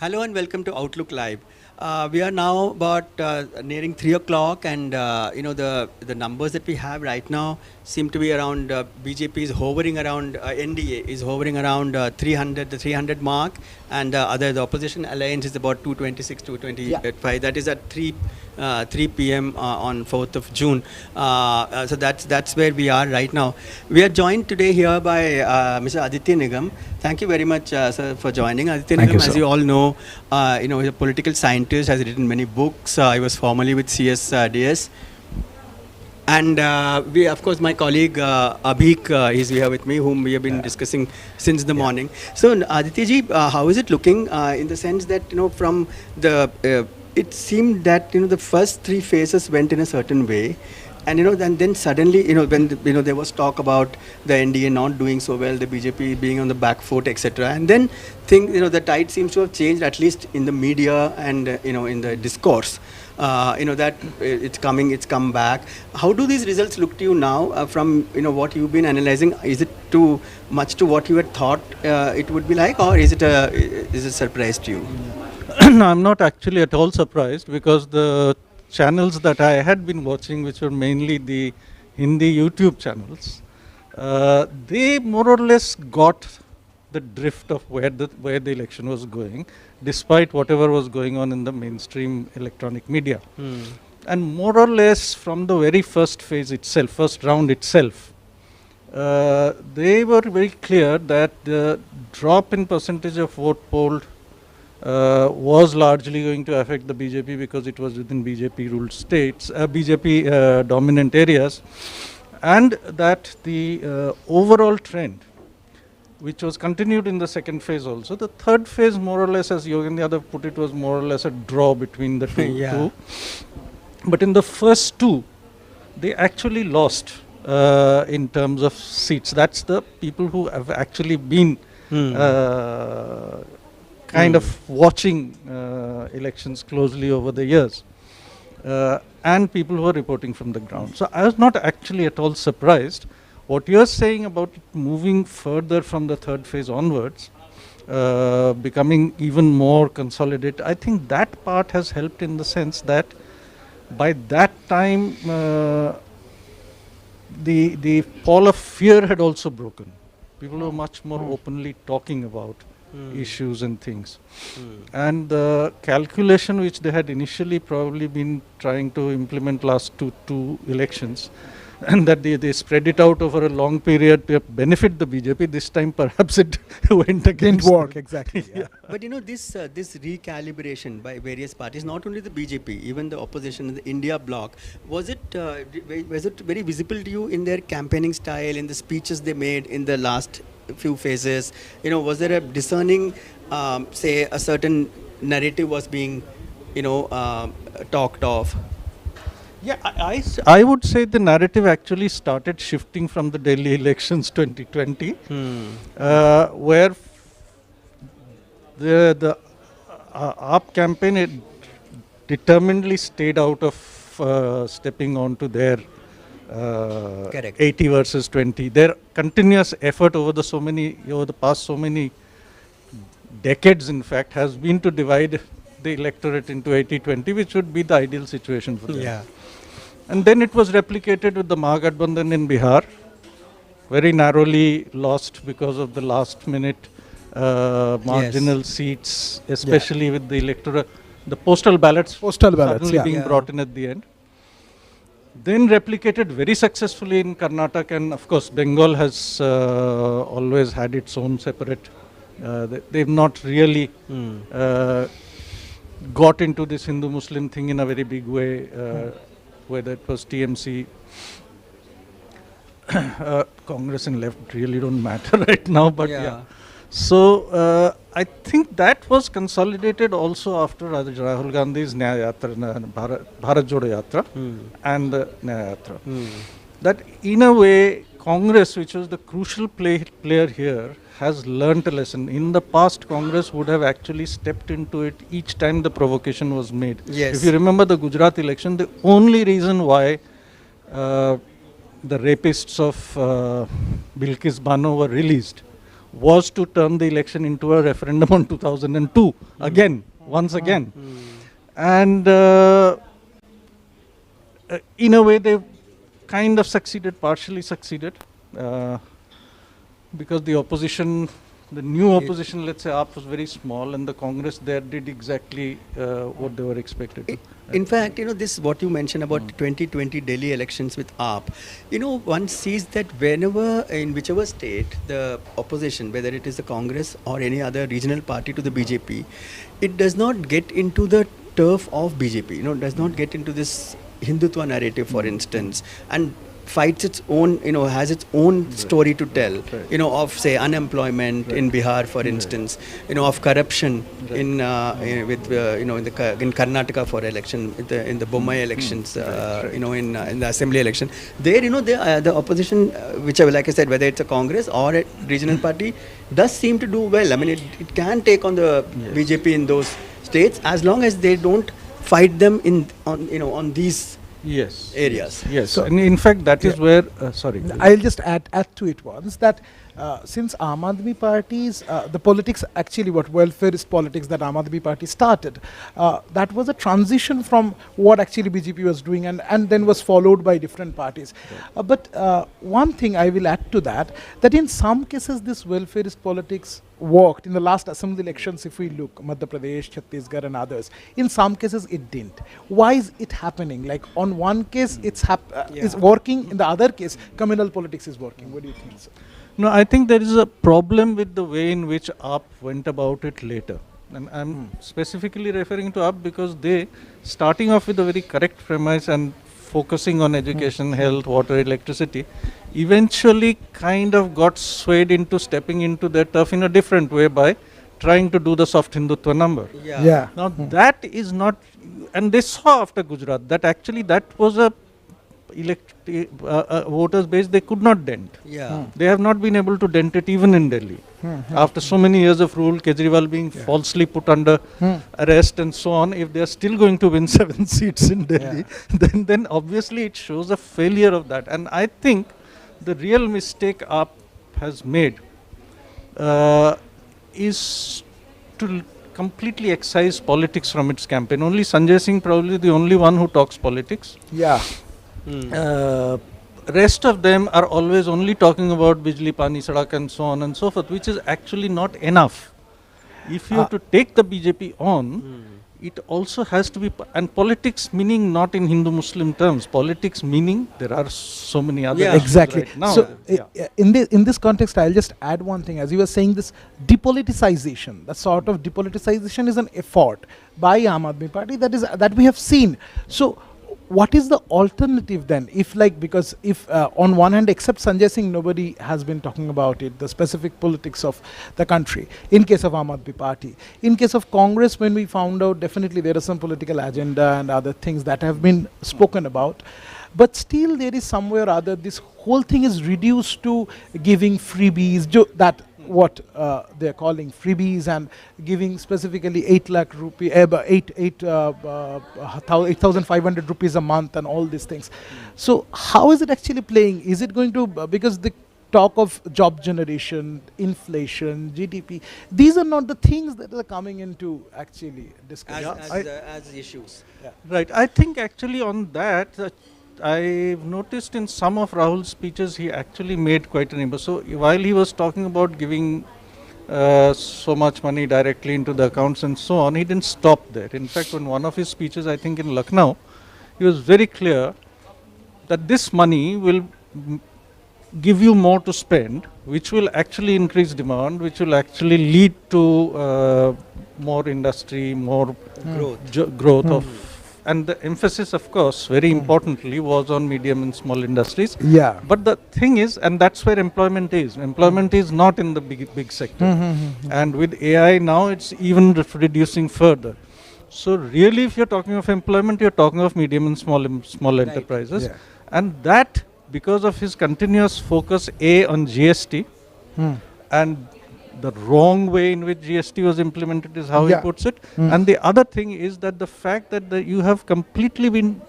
Hello and welcome to Outlook Live. We are now about nearing 3 o'clock, and the numbers that we have right now seem to be around BJP is hovering around NDA is hovering around 300 the 300 mark, and the opposition alliance is about 226 225. Yeah. That is at 3 p.m. On 4th of June. So that's where we are right now. We are joined today here by Mr. Aditya Nigam. Thank you very much, sir, for joining. Aditya Nigam, as you all know, he's a political scientist, has written many books. I was formerly with CSDS. And we, of course, my colleague Abhik is here with me, whom we have been discussing since the morning. So, Aditya ji, how is it looking in the sense that, from the, it seemed that, the first three phases went in a certain way. And then suddenly, when there was talk about the NDA not doing so well, the BJP being on the back foot, etc. And then the tide seems to have changed, at least in the media and in the discourse. That it's come back. How do these results look to you now from what you've been analyzing? Is it too much to what you had thought it would be like, or is it a surprise to you? No, I'm not actually at all surprised, because the channels that I had been watching, which were mainly the Hindi YouTube channels, they more or less got the drift of where the election was going, despite whatever was going on in the mainstream electronic media. And more or less from the very first phase itself, first round itself, they were very clear that the drop in percentage of vote polled was largely going to affect the BJP, because it was within BJP ruled states, BJP dominant areas, and that the overall trend, which was continued in the second phase also. The third phase, more or less, as Yogen Yadav put it, was more or less a draw between the two. But in the first two, they actually lost in terms of seats. That's the people who have actually been kind of watching elections closely over the years, and people who are reporting from the ground. So I was not actually at all surprised. What you are saying about it moving further from the third phase onwards, becoming even more consolidated, I think that part has helped in the sense that by that time the pall of fear had also broken. People were much more openly talking about issues and things. And the calculation which they had initially probably been trying to implement last two elections, and that they spread it out over a long period to benefit the BJP, this time perhaps it went against. Didn't work, exactly. Yeah. But this recalibration by various parties, not only the BJP, even the opposition, the India Bloc, was it very visible to you in their campaigning style, in the speeches they made in the last few phases? Was there a discerning, say, a certain narrative was being, talked of? Yeah, I would say the narrative actually started shifting from the Delhi elections 2020, where the AAP campaign determinedly stayed out of stepping onto their 80 versus 20. Their continuous effort over the past so many decades, in fact, has been to divide the electorate into 80-20, which would be the ideal situation for them. Yeah. And then it was replicated with the Mahagathbandhan in Bihar, very narrowly lost because of the last minute marginal seats, especially with the postal ballots suddenly being brought in at the end. Then replicated very successfully in Karnataka, and of course Bengal has always had its own separate, they've not really got into this Hindu-Muslim thing in a very big way, whether it was TMC, Congress and left really don't matter right now, but yeah. So I think that was consolidated also after Rahul Gandhi's Nyaya Yatra, Bharat Jodo Yatra, and the Nyaya Yatra. That in a way, Congress, which was the crucial player here, has learnt a lesson. In the past, Congress would have actually stepped into it each time the provocation was made. Yes. If you remember the Gujarat election, the only reason why the rapists of Bilkis Bano were released was to turn the election into a referendum on 2002 again, once again. And in a way they kind of succeeded, partially succeeded, because the opposition, the new opposition, let's say AAP, was very small, and the Congress there did exactly what they were expected to. In fact, this what you mentioned about 2020 Delhi elections with AAP, one sees that whenever, in whichever state, the opposition, whether it is the Congress or any other regional party to the BJP, it does not get into the turf of BJP, does not get into this Hindutva narrative, for instance, and fights its own, has its own story to tell, of say unemployment in Bihar, for instance, of corruption in in Karnataka for election, in the Bombay elections, in the assembly election. There, the opposition, whichever, like I said, whether it's a Congress or a regional party, does seem to do well. I mean, it can take on the BJP in those states as long as they don't fight them on these areas. Yes, so, and in fact that is where, sorry. I'll just add to it once that since Aam Aadmi Party's, the politics actually what welfarist politics that Aam Aadmi Party started, that was a transition from what actually BJP was doing and then was followed by different parties. But one thing I will add to that in some cases this welfarist politics worked in the last assembly elections. If we look Madhya Pradesh, Chhattisgarh and others, in some cases it didn't. Why is it happening? Like on one case it's working, in the other case communal politics is working. What do you think, sir? No, I think there is a problem with the way in which AAP went about it later. And I'm specifically referring to AAP because they, starting off with a very correct premise and focusing on education, health, water, electricity, eventually kind of got swayed into stepping into their turf in a different way by trying to do the soft Hindutva number. Now that is not, and they saw after Gujarat that actually that was a voters base they could not dent. They have not been able to dent it even in Delhi. After so many years of rule, Kejriwal being falsely put under arrest and so on, if they are still going to win 7 seats in Delhi, then obviously it shows a failure of that. And I think the real mistake AAP has made is to completely excise politics from its campaign. Only Sanjay Singh probably the only one who talks politics. Rest of them are always only talking about Bijli, Pani, Sadak and so on and so forth, which is actually not enough. If you have to take the BJP on, it also has to be, and politics meaning not in Hindu-Muslim terms, politics meaning there are so many other issues exactly. Right now. So in this context, I'll just add one thing. As you were saying, this depoliticization, that sort of depoliticization is an effort by Aam Aadmi Party that we have seen. So what is the alternative then? Because if on one hand, except Sanjay Singh, nobody has been talking about it, the specific politics of the country, in case of Aam Aadmi Party. In case of Congress, when we found out, definitely there is some political agenda and other things that have been spoken about. But still there is somewhere or other, this whole thing is reduced to giving freebies, what they're calling freebies, and giving specifically 8 lakh rupee, 8,500 rupees a month and all these things. So how is it actually playing? Is it going to, because the talk of job generation, inflation, GDP, these are not the things that are coming into actually discussion. As issues. Right. I think actually on that, I've noticed in some of Rahul's speeches, he actually made quite an impact. So while he was talking about giving so much money directly into the accounts and so on, he didn't stop there. In fact, in one of his speeches, I think in Lucknow, he was very clear that this money will give you more to spend, which will actually increase demand, which will actually lead to more industry, more growth of. And the emphasis, of course, very importantly, was on medium and small industries. But the thing is, and that's where employment is. Employment is not in the big sector. And with AI now, it's even reducing further. So really, if you're talking of employment, you're talking of medium and small enterprises. And that, because of his continuous focus, on GST, and the wrong way in which GST was implemented is how he puts it. And the other thing is that the fact that you have completely been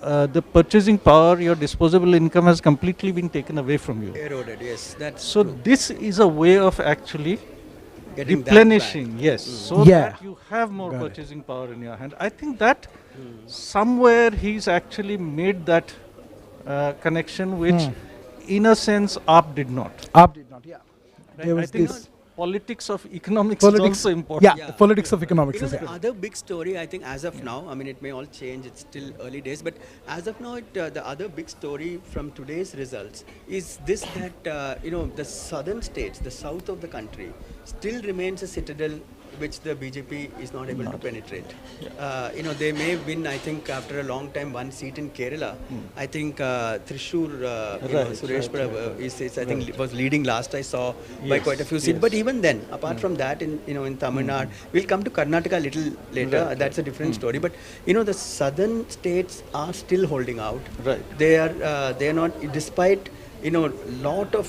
the purchasing power, your disposable income has completely been taken away from you. Eroded, yes, that's So true. this is a way of actually Getting that replenishing, back. yes, so Yeah. that you have more Got it. purchasing power in your hand. I think that somewhere he's actually made that connection, which in a sense AAP did not. AAP did not, yeah. Right? There I was think this politics of economics politics, is also important. yeah, the politics of economics You know, is the other big story, I think, as of now, I mean, it may all change, it's still early days, but as of now, the other big story from today's results is this that, you know, the southern states, the south of the country, still remains a citadel which the BJP is not able to penetrate. You know, they may win, I think, after a long time, one seat in Kerala. I think Thrissur, you know, Suresh Prabhu is, I think, was leading last I saw by quite a few seats. But even then, apart from that, in Tamil Nadu, we'll come to Karnataka a little later. That's a different story. But you know, the southern states are still holding out. Right. They are not, despite you know, a lot of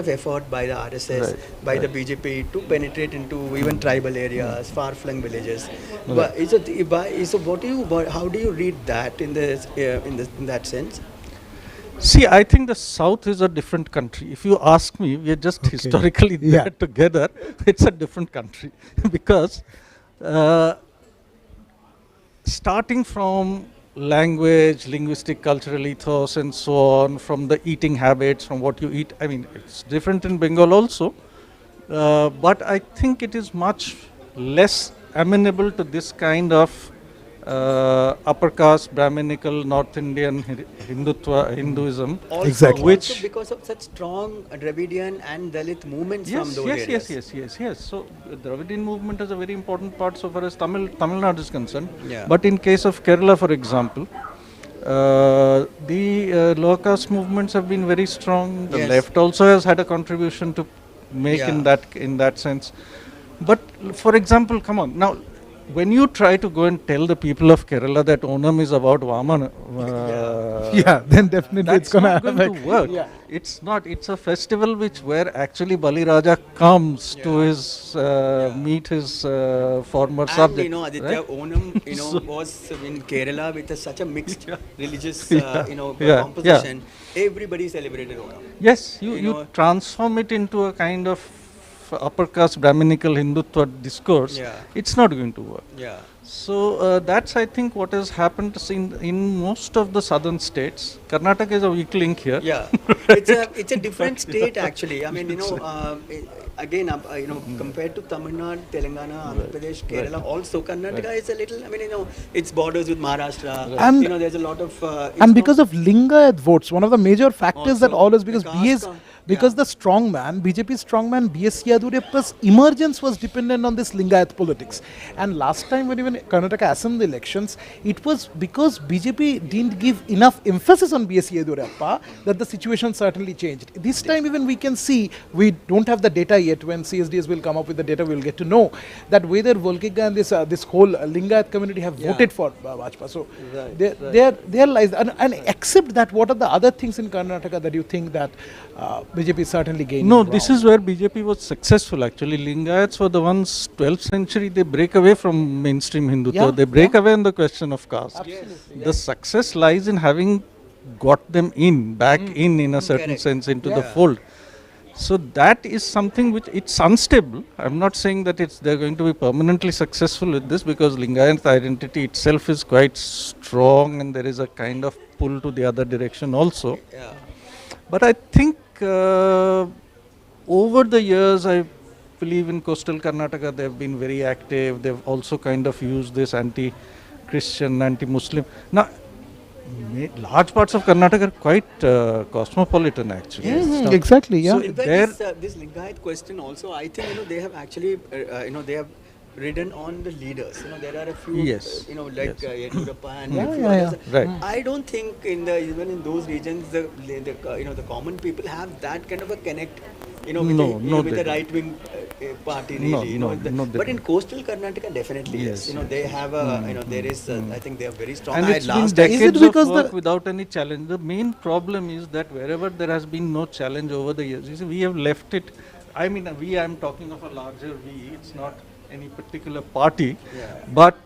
effort by the RSS, by the BJP to penetrate into even tribal areas, far-flung villages. But how do you read that in that sense? See, I think the South is a different country. If you ask me, we are just historically there together. It's a different country because starting from language, linguistic, cultural ethos, and so on, from the eating habits, from what you eat. I mean, it's different in Bengal also, but I think it is much less amenable to this kind of upper caste, Brahminical, North Indian Hinduism. Also, Exactly. also because of such strong Dravidian and Dalit movements from those areas. Yes. So the Dravidian movement is a very important part so far as Tamil Nadu is concerned. Yeah. But in case of Kerala, for example, the lower caste movements have been very strong. The Yes. left also has had a contribution to make in that sense. But for example, come on now. When you try to go and tell the people of Kerala that Onam is about Vaman, then definitely it's that's going not to going to work. Yeah. It's not. It's a festival where actually Bali Raja comes to his meet his former And subject. you know, Aditya, right? Onam, you know, was in Kerala with such a mixed religious, Yeah. composition. Everybody celebrated Onam. Yes, You you know- transform it into a kind of upper caste Brahminical Hindutva discourse. Yeah. It's not going to work. Yeah. So that's, I think, what has happened in most of the southern states. Karnataka is a weak link here. Yeah, it's a different state actually. I mean, you know, again, you know, compared to Tamil Nadu, Telangana, Andhra Pradesh, Kerala, also Karnataka is a little. I mean, you know, it's borders with Maharashtra. And- you know, there's a lot of. And because of Lingayat votes, one of the major factors that Also, all is the because caste because the strongman, BJP strongman B.S. Yadurappa's emergence was dependent on this Lingayat politics. And last time when even Karnataka Assembly elections, it was because BJP didn't give enough emphasis on B.S. Yadurappa that the situation certainly changed. This time even we can see, we don't have the data yet. When CSDS will come up with the data, we will get to know that whether Volkiga and this whole Lingayat community have voted for Vajpayee. So there lies, and except that, what are the other things in Karnataka that you think that BJP certainly gained? No, this is where BJP was successful actually. Lingayats were the ones, 12th century, they break away from mainstream Hindutva. Yeah, They break away on the question of caste. The success lies in having got them back in a certain Correct. sense into the fold. So that is something which, it's unstable. I'm not saying that they're going to be permanently successful with this, because Lingayat identity itself is quite strong and there is a kind of pull to the other direction also. Yeah. But I think over the years, I believe in coastal Karnataka, they've been very active. They've also kind of used this anti-Christian, anti-Muslim. Now, large parts of Karnataka are quite cosmopolitan actually. Mhm, exactly, yeah. So in fact, there- this Lingayat question also, I think, you know, they have actually, you know, they have ridden on the leaders. You know, there are a few, Yes. you know, like Yedurappa and Yeah, a few yeah, others. Right. I don't think even in those regions, the you know, the common people have that kind of a connect. You know, with No, the, you no, know, with they the right wing party, really. No, you no, know, no, they but in don't. coastal Karnataka, definitely yes. Yes, You know, they have a, you know, there is, I think they are very strong. And I it's been last time- Is it decades because of work the- without any challenge. The main problem is that wherever there has been no challenge over the years, you see, we have left it. I mean, I'm talking of a larger we. It's not any particular party, Yeah. but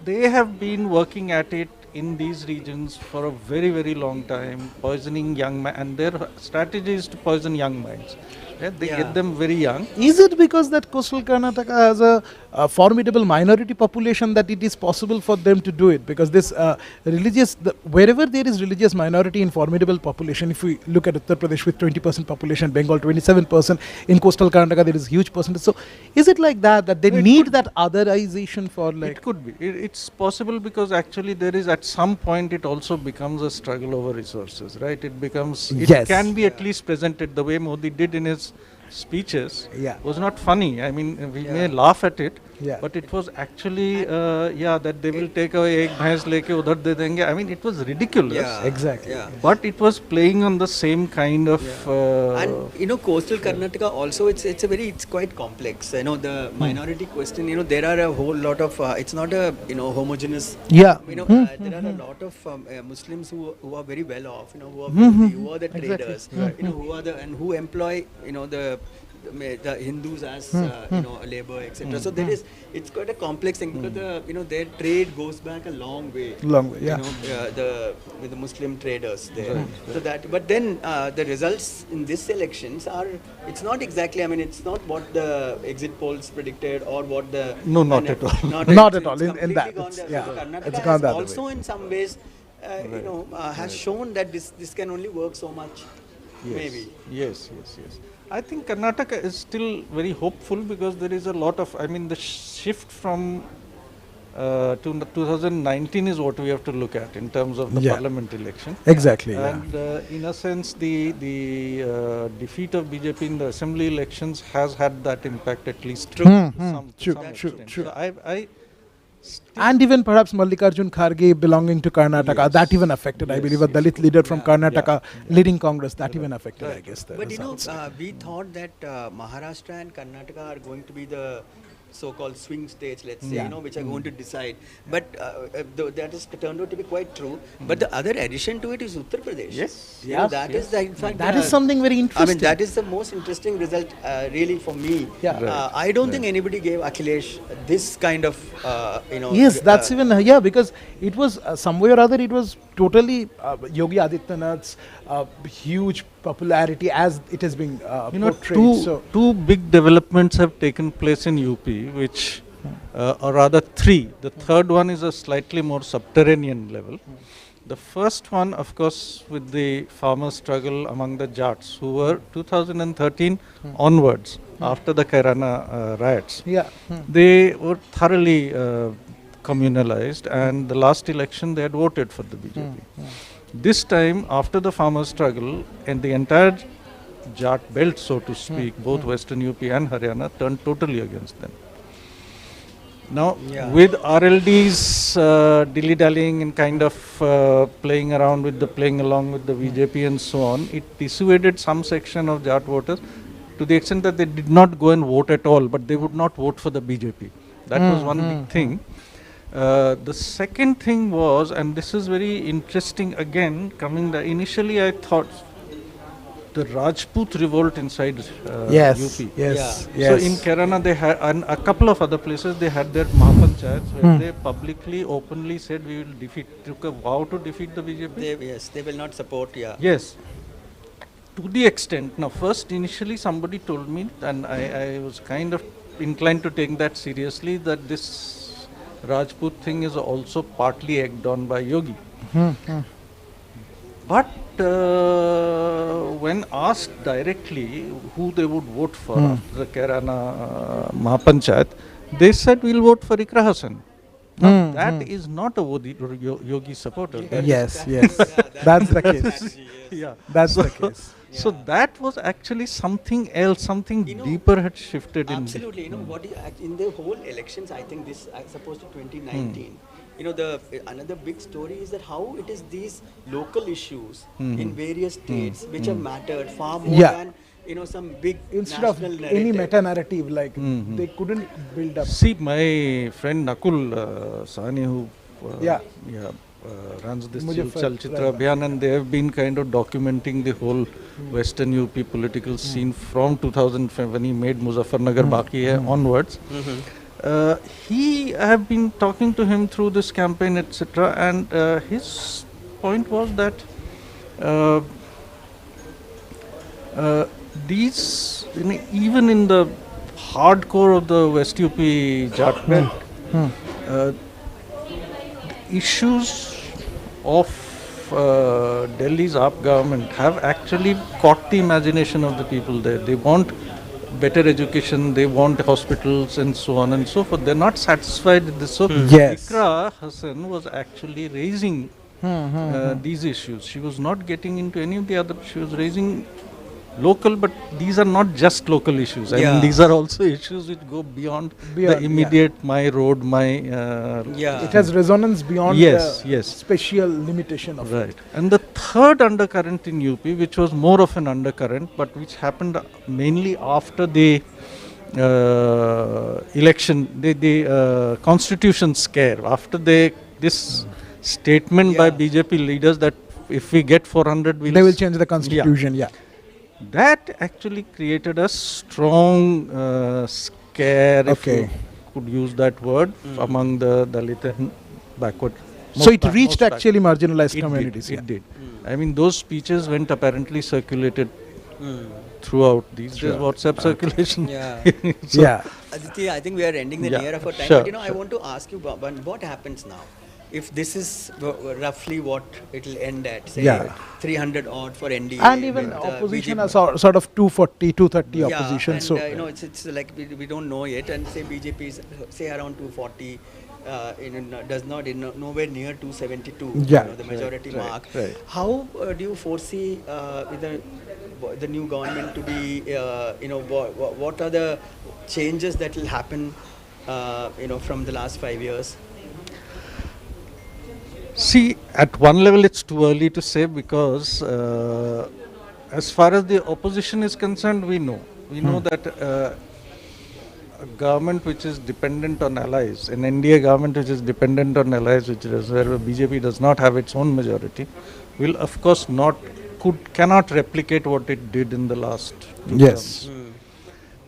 they have been working at it in these regions for a very, very long time, poisoning young minds, and their strategy is to poison young minds. Yeah, they get them very young. Is it because that coastal Karnataka has a formidable minority population that it is possible for them to do it? Because this wherever there is religious minority in formidable population, if we look at Uttar Pradesh with 20% population, Bengal 27%, in coastal Karnataka there is huge percentage. So is it like that they need that otherization for like? It could be. It's possible because actually there is at some point it also becomes a struggle over resources, right? It becomes, it can be at least presented the way Modi did in his speeches. Was not funny. I mean, we may laugh at it, but it was actually, that they will take away ek bhais leke udhar de denge. I mean, it was ridiculous. Exactly. But it was playing on the same kind of. And coastal Karnataka also, it's quite complex. The minority question. There are a whole lot of. It's not a homogeneous. There are a lot of Muslims who are very well off. Who are wealthy, who are the traders. Who are who employ the Hindus as labor, etc. So it's quite a complex thing because their trade goes back a long way. With the Muslim traders there. So but then the results in these elections it's not exactly. I mean, it's not what the exit polls predicted or what the not at all. Not at all. In that, it's gone that also way. In some ways, has shown that this can only work so much. Maybe. Yes. I think Karnataka is still very hopeful because there is a lot of, the shift from 2019 is what we have to look at in terms of the parliament election. Exactly. And in a sense, the defeat of BJP in the assembly elections has had that impact at least. True. So and even perhaps Mallikarjun Kharge belonging to Karnataka, that even affected, I believe, a Dalit leader from Karnataka leading Congress, that even affected, I guess. But we thought that Maharashtra and Karnataka are going to be the so-called swing states, let's say, which are going to decide. But that is turned out to be quite true. But the other addition to it is Uttar Pradesh. That is something very interesting. I mean, that is the most interesting result, really, for me. I don't think anybody gave Akhilesh this kind of, Yes, that's even, because it was, some way or other, it was totally Yogi Adityanath's huge popularity as it has been portrayed. Two big developments have taken place in UP, which, or rather three. The third one is a slightly more subterranean level. The first one, of course, with the farmer struggle among the Jats, who were 2013 onwards, after the Kairana riots. They were thoroughly communalized, and the last election they had voted for the BJP. This time, after the farmer struggle, and the entire Jat belt, so to speak, both Western UP and Haryana turned totally against them. Now, with RLD's dilly-dallying and kind of playing along with the BJP and so on, it dissuaded some section of Jat voters to the extent that they did not go and vote at all, but they would not vote for the BJP. That was one big thing. The second thing was, and this is very interesting again, initially I thought the Rajput revolt inside UP. Yes. So in Kerala they had, and a couple of other places they had their Mahapanchayats where they publicly, openly said we will took a vow to defeat the BJP. They will not support, Yes. To the extent, now first initially somebody told me, and I was kind of inclined to take that seriously, that this Rajput thing is also partly egged on by Yogi. But when asked directly who they would vote for after the Kerala Mahapanchayat, they said we'll vote for Ikra Hassan. Now that is not a Yogi supporter. Yes. That's the case. That's the case. So that was actually something else, something deeper had shifted. Absolutely. In the whole elections, I think this, as opposed to 2019, another big story is that how it is these local issues in various states which have mattered far more than some big instead of narrative. Any meta narrative, like they couldn't build up. See, my friend Nakul Sahni, who runs this Chalchitra Abhiyan, and they have been kind of documenting the whole Western UP political scene from 2005 when he made Muzaffarnagar Baki Hai onwards. I have been talking to him through this campaign, etc., and his point was that uh, these, even in the hardcore of the West UP Jat belt, issues of Delhi's AAP government have actually caught the imagination of the people there. They want better education, they want hospitals and so on and so forth. They're not satisfied with this. So Yes. Ikra Hassan was actually raising these issues. She was not getting into any of the other, she was raising local, but these are not just local issues. I mean, these are also issues which go beyond the immediate, my road, my... It has resonance beyond the special limitation of it. And the third undercurrent in UP, which was more of an undercurrent, but which happened mainly after the election, the constitution scare, after this statement by BJP leaders that if we get 400, they will change the constitution. That actually created a strong scare, if you could use that word, among the Dalit and backward. So it reached actually marginalized communities. It did. I mean, those speeches went apparently circulated throughout these days, WhatsApp circulation. Aditya, I think we are ending the near of our time. But I want to ask you, what happens now? If this is roughly what it will end at, say 300 odd for NDA. And even opposition has sort of 240, 230 opposition. And so it's like we don't know yet, and say BJP is say around 240, does not nowhere near 272, the majority mark. How do you foresee the new government to be? What are the changes that will happen? From the last 5 years. See, at one level it's too early to say, because as far as the opposition is concerned, we know that a government which is dependent on allies, an NDA government which is dependent on allies, which is where BJP does not have its own majority, will of course cannot replicate what it did in the last 2 terms.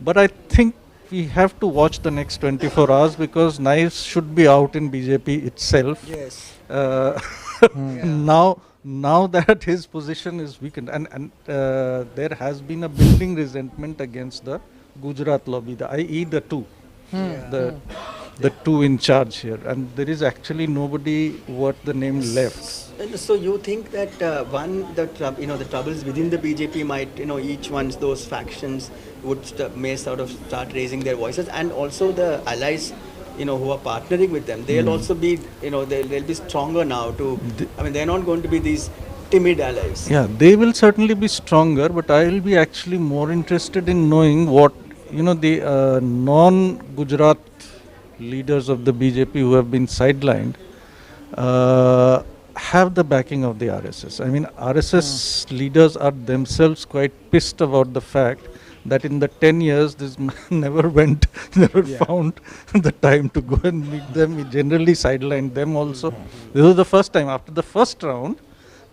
But I think we have to watch the next 24 hours, because knives should be out in BJP itself. Now that his position is weakened, and there has been a building resentment against the Gujarat lobby, i.e. the two, the two in charge here, and there is actually nobody worth the name left. So you think that the troubles within the BJP might, each one's those factions may sort of start raising their voices, and also the allies, who are partnering with them, they'll also be, they'll be stronger now they're not going to be these timid allies. Yeah, they will certainly be stronger, but I will be actually more interested in knowing what, the non-Gujarat leaders of the BJP who have been sidelined have the backing of the RSS. I mean, RSS leaders are themselves quite pissed about the fact that in the 10 years this man never found the time to go and meet them. He generally sidelined them also. This was the first time. After the first round,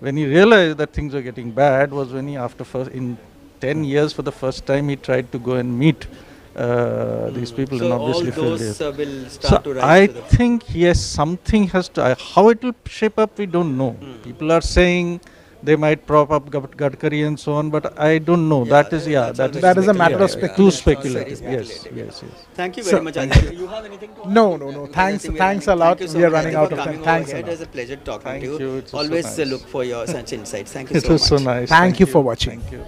when he realized that things were getting bad, was when he, in 10 years for the first time, he tried to go and meet these people, and obviously all failed. those will start to rise. I think yes, something has to. How it will shape up, we don't know. People are saying they might prop up Gadkari and so on, but I don't know. That is a matter of speculation. Too speculative. Yes. Thank you very much, Aditya. You have anything to add? No. Thanks a lot. We are running out of time. Thanks a lot. It was a pleasure talking to you. Thank you. Always so nice. Look for your such insights. Thank you so much. It was so nice. Thank you for watching. Thank you.